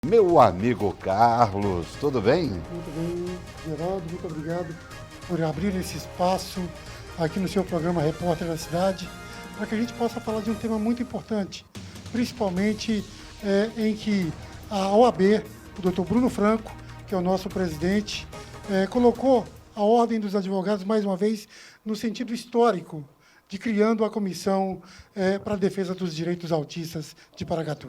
Meu amigo Carlos, tudo bem? Muito bem, Geraldo, muito obrigado por abrir esse espaço aqui no seu programa Repórter da Cidade, para que a gente possa falar de um tema muito importante, principalmente em que a OAB, o Dr. Bruno Franco, que é o nosso presidente, colocou a Ordem dos Advogados, mais uma vez, no sentido histórico, de criando a Comissão para a Defesa dos Direitos Autistas de Paracatu.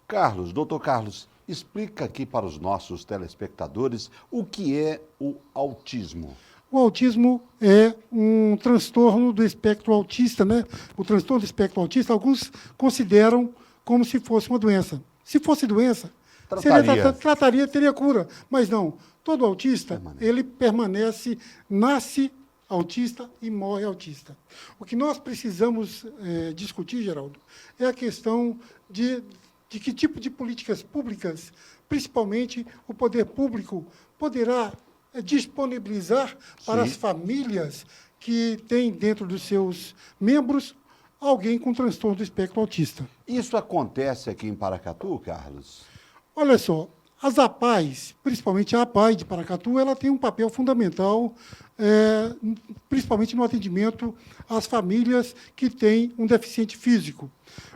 Carlos, doutor Carlos, explica aqui para os nossos telespectadores o que é o autismo. O autismo é um transtorno do espectro autista, né? O transtorno do espectro autista, alguns consideram como se fosse uma doença. Se fosse doença, trataria, teria cura. Mas não, todo autista, ele permanece, nasce autista e morre autista. O que nós precisamos discutir, Geraldo, é a questão de que tipo de políticas públicas, principalmente o poder público, poderá disponibilizar para as famílias que têm dentro dos seus membros alguém com transtorno do espectro autista. Isso acontece aqui em Paracatu, Carlos? Olha só, as APAES, principalmente a APAE de Paracatu, ela tem um papel fundamental, principalmente no atendimento às famílias que têm um deficiente físico.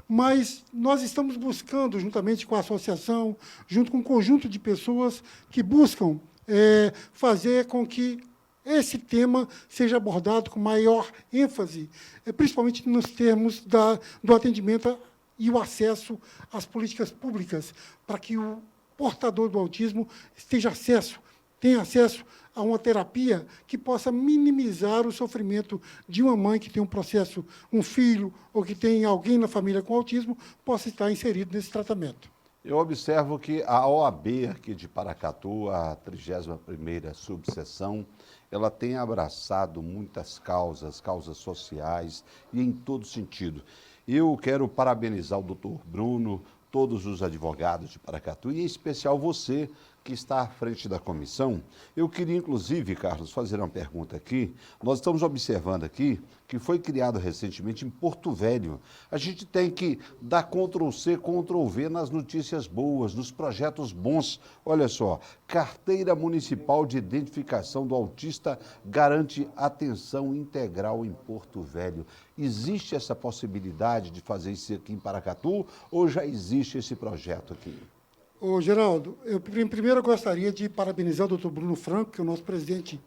Mas nós estamos buscando, juntamente com a associação, junto com um conjunto de pessoas que buscam fazer com que esse tema seja abordado com maior ênfase, principalmente nos termos do atendimento e o acesso às políticas públicas, para que o portador do autismo tenha acesso a uma terapia que possa minimizar o sofrimento de uma mãe que tem um filho, ou que tem alguém na família com autismo, possa estar inserido nesse tratamento. Eu observo que a OAB aqui de Paracatu, a 31ª subseção, ela tem abraçado muitas causas sociais e em todo sentido. Eu quero parabenizar o doutor Bruno, todos os advogados de Paracatu, e em especial você, que está à frente da comissão. Eu queria, inclusive, Carlos, fazer uma pergunta aqui. Nós estamos observando aqui que foi criado recentemente em Porto Velho. A gente tem que dar Ctrl+C, Ctrl+V nas notícias boas, nos projetos bons. Olha só, Carteira Municipal de Identificação do Autista garante atenção integral em Porto Velho. Existe essa possibilidade de fazer isso aqui em Paracatu ou já existe esse projeto aqui? Ô, Geraldo, eu primeiro gostaria de parabenizar o doutor Bruno Franco, que é o nosso presidente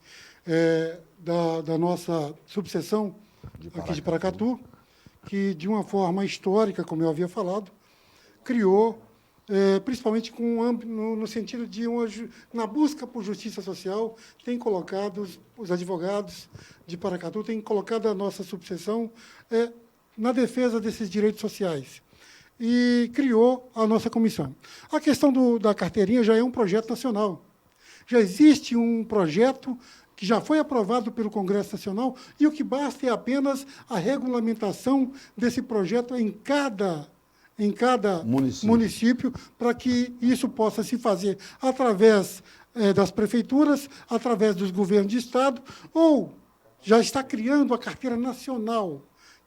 da nossa subseção aqui de Paracatu, que, de uma forma histórica, como eu havia falado, criou, principalmente no sentido de, na busca por justiça social, tem colocado os advogados de Paracatu, tem colocado a nossa subseção na defesa desses direitos sociais. E criou a nossa comissão. A questão da carteirinha já é um projeto nacional. Já existe um projeto que já foi aprovado pelo Congresso Nacional e o que basta é apenas a regulamentação desse projeto em cada município para que isso possa se fazer através das prefeituras, através dos governos de estado, ou já está criando a carteira nacional.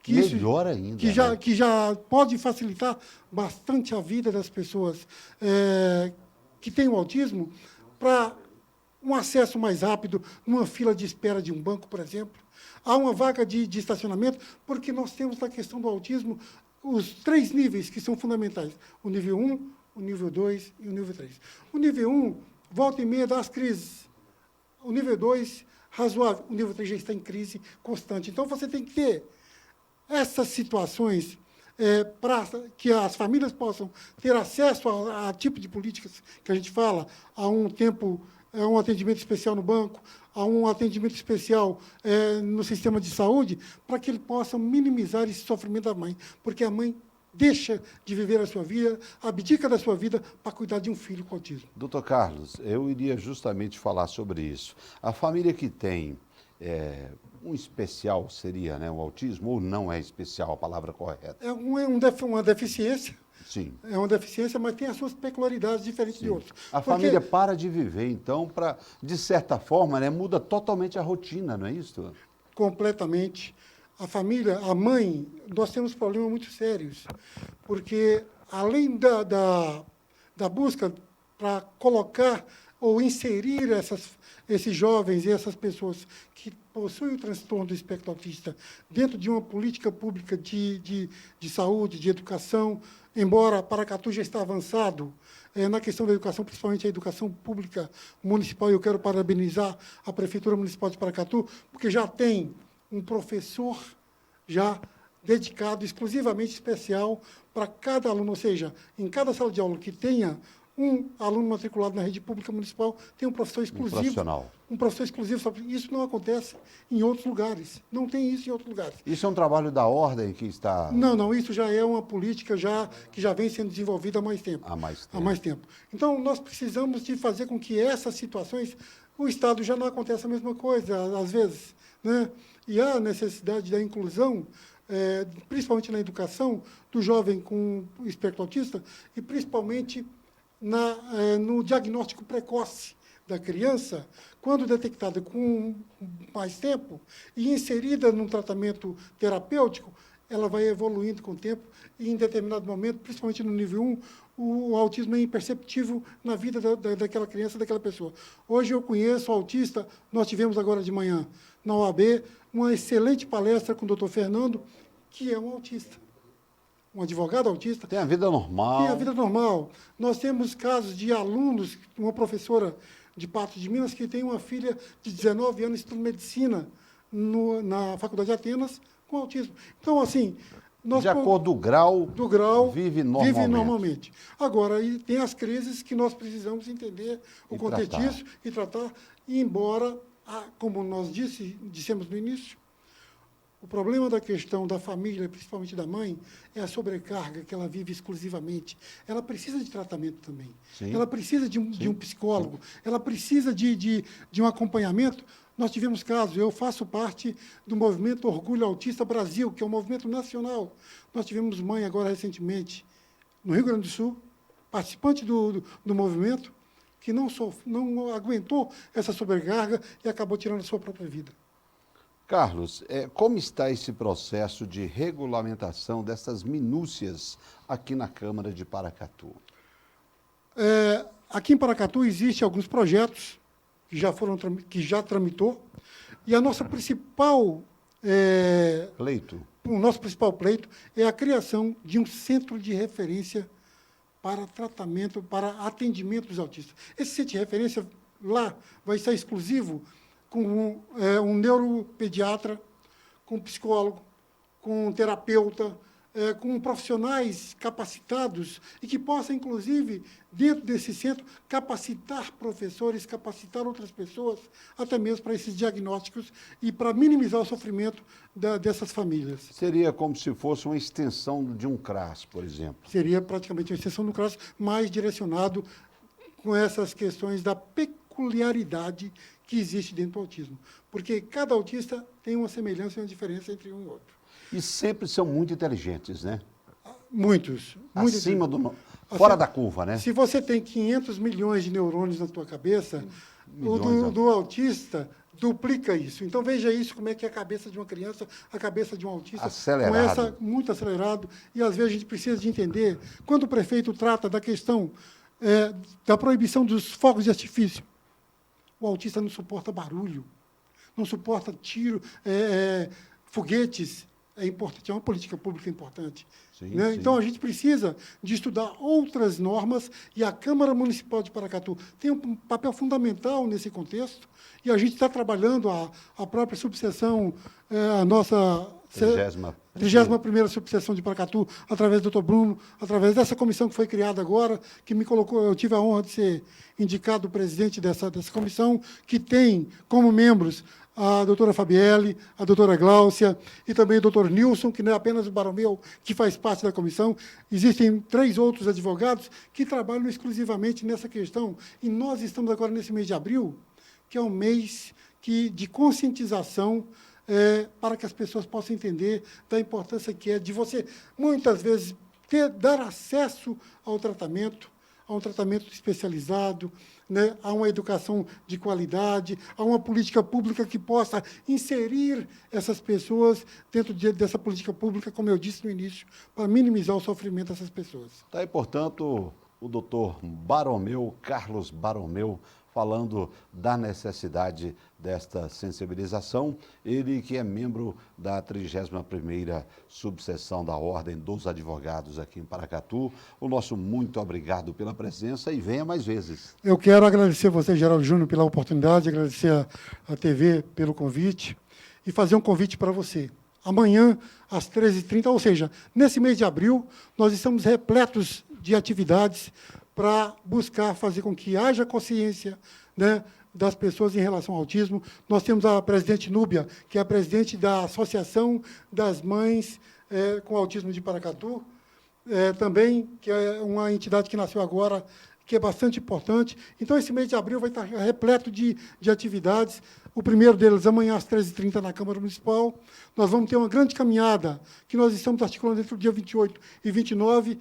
Melhor ainda. Que já pode facilitar bastante a vida das pessoas que têm o autismo para um acesso mais rápido, numa fila de espera de um banco, por exemplo. Há uma vaga de estacionamento, porque nós temos na questão do autismo os 3 níveis que são fundamentais. O nível 1, o nível 2 e o nível 3. O nível 1, volta e meia dá as crises. O nível 2, razoável. O nível 3 já está em crise constante. Então, você tem que ter essas situações para que as famílias possam ter acesso a tipo de políticas que a gente fala, a um atendimento especial no banco, a um atendimento especial no sistema de saúde, para que ele possa minimizar esse sofrimento da mãe, porque a mãe deixa de viver a sua vida, abdica da sua vida para cuidar de um filho com autismo. Doutor Carlos, eu iria justamente falar sobre isso. A família que tem um especial seria, né, o autismo, ou não é especial a palavra correta? É uma deficiência. Sim. É uma deficiência, mas tem as suas peculiaridades diferentes de outros. A família para de viver, então, de certa forma, né, muda totalmente a rotina, não é isso? Completamente. A família, a mãe, nós temos problemas muito sérios, porque, além da busca para colocar ou inserir esses jovens e essas pessoas que possuem o transtorno do espectro autista dentro de uma política pública de saúde, de educação, embora Paracatu já está avançado na questão da educação, principalmente a educação pública municipal. Eu quero parabenizar a Prefeitura Municipal de Paracatu, porque já tem um professor já dedicado, exclusivamente especial para cada aluno, ou seja, em cada sala de aula que tenha um aluno matriculado na rede pública municipal, tem um professor exclusivo. Profissional. Um professor exclusivo. Isso não acontece em outros lugares. Não tem isso em outros lugares. Isso é um trabalho da ordem que está... Não, isso já é uma política que já vem sendo desenvolvida há mais tempo. Há mais tempo. Há mais tempo. Então, nós precisamos de fazer com que essas situações, o Estado já não aconteça a mesma coisa, às vezes, né? E há necessidade da inclusão, principalmente na educação, do jovem com espectro autista e principalmente no diagnóstico precoce da criança, quando detectada com mais tempo e inserida num tratamento terapêutico, ela vai evoluindo com o tempo e, em determinado momento, principalmente no nível 1, o autismo é imperceptível na vida daquela criança, daquela pessoa. Hoje eu conheço o autista, nós tivemos agora de manhã, na OAB, uma excelente palestra com o doutor Fernando, que é um autista. Um advogado autista. Tem a vida normal. Tem a vida normal. Nós temos casos de alunos, uma professora de Patos de Minas, que tem uma filha de 19 anos estudando medicina na Faculdade de Atenas com autismo. Então, assim... De acordo do grau, vive normalmente. Agora, e tem as crises que nós precisamos entender o contexto disso e tratar, e embora, como nós dissemos no início, o problema da questão da família, principalmente da mãe, é a sobrecarga que ela vive exclusivamente. Ela precisa de tratamento também. Sim. Ela precisa de um psicólogo. Sim. Ela precisa de um acompanhamento. Nós tivemos casos, eu faço parte do movimento Orgulho Autista Brasil, que é um movimento nacional. Nós tivemos mãe agora recentemente, no Rio Grande do Sul, participante do movimento, que não aguentou essa sobrecarga e acabou tirando a sua própria vida. Carlos, como está esse processo de regulamentação dessas minúcias aqui na Câmara de Paracatu? Aqui em Paracatu existem alguns projetos que já tramitou, e a nossa principal... O nosso principal pleito é a criação de um centro de referência para tratamento, para atendimento dos autistas. Esse centro de referência lá vai estar exclusivo com um neuropediatra, com um psicólogo, com um terapeuta, com profissionais capacitados e que possa, inclusive, dentro desse centro, capacitar professores, capacitar outras pessoas, até mesmo para esses diagnósticos e para minimizar o sofrimento dessas famílias. Seria como se fosse uma extensão de um CRAS, por exemplo? Seria praticamente uma extensão do CRAS, mais direcionado com essas questões da peculiaridade que existe dentro do autismo. Porque cada autista tem uma semelhança e uma diferença entre um e outro. E sempre são muito inteligentes, né? Muitos. Fora da curva, né? Se você tem 500 milhões de neurônios na tua cabeça, o do autista duplica isso. Então, veja isso, como é que é a cabeça de uma criança, a cabeça de um autista. Acelerado. Muito acelerado. E, às vezes, a gente precisa de entender, quando o prefeito trata da questão da proibição dos fogos de artifício, o autista não suporta barulho, não suporta tiro, foguetes. É importante, é uma política pública importante. Sim, né? sim. Então, a gente precisa de estudar outras normas e a Câmara Municipal de Paracatu tem um papel fundamental nesse contexto e a gente está trabalhando a própria subseção, a nossa 31ª subseção de Paracatu, através do Dr. Bruno, através dessa comissão que foi criada agora, que me colocou, eu tive a honra de ser indicado presidente dessa comissão, que tem como membros a doutora Fabielle, a doutora Gláucia e também o doutor Nilson, que não é apenas o Baromeu, que faz parte da comissão. Existem 3 outros advogados que trabalham exclusivamente nessa questão. E nós estamos agora nesse mês de abril, que é um mês de conscientização para que as pessoas possam entender da importância que é de você, muitas vezes, dar acesso ao tratamento, a um tratamento especializado, né, a uma educação de qualidade, a uma política pública que possa inserir essas pessoas dentro dessa política pública, como eu disse no início, para minimizar o sofrimento dessas pessoas. Tá aí, portanto, o doutor Baromeu, Carlos Baromeu, falando da necessidade desta sensibilização. Ele que é membro da 31ª subseção da Ordem dos Advogados aqui em Paracatu. O nosso muito obrigado pela presença e venha mais vezes. Eu quero agradecer a você, Geraldo Júnior, pela oportunidade, agradecer a TV pelo convite e fazer um convite para você. Amanhã, às 13h30, ou seja, nesse mês de abril, nós estamos repletos de atividades para buscar fazer com que haja consciência, né, das pessoas em relação ao autismo. Nós temos a presidente Núbia, que é a presidente da Associação das Mães com Autismo de Paracatu, também, que é uma entidade que nasceu agora, que é bastante importante. Então, esse mês de abril vai estar repleto de atividades. O primeiro deles, amanhã, às 13h30, na Câmara Municipal. Nós vamos ter uma grande caminhada, que nós estamos articulando entre o dia 28 e 29,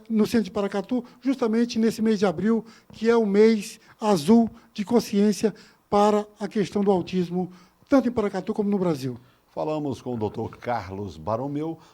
no centro de Paracatu, justamente nesse mês de abril, que é o mês azul de consciência para a questão do autismo, tanto em Paracatu como no Brasil. Falamos com o doutor Carlos Baromeu,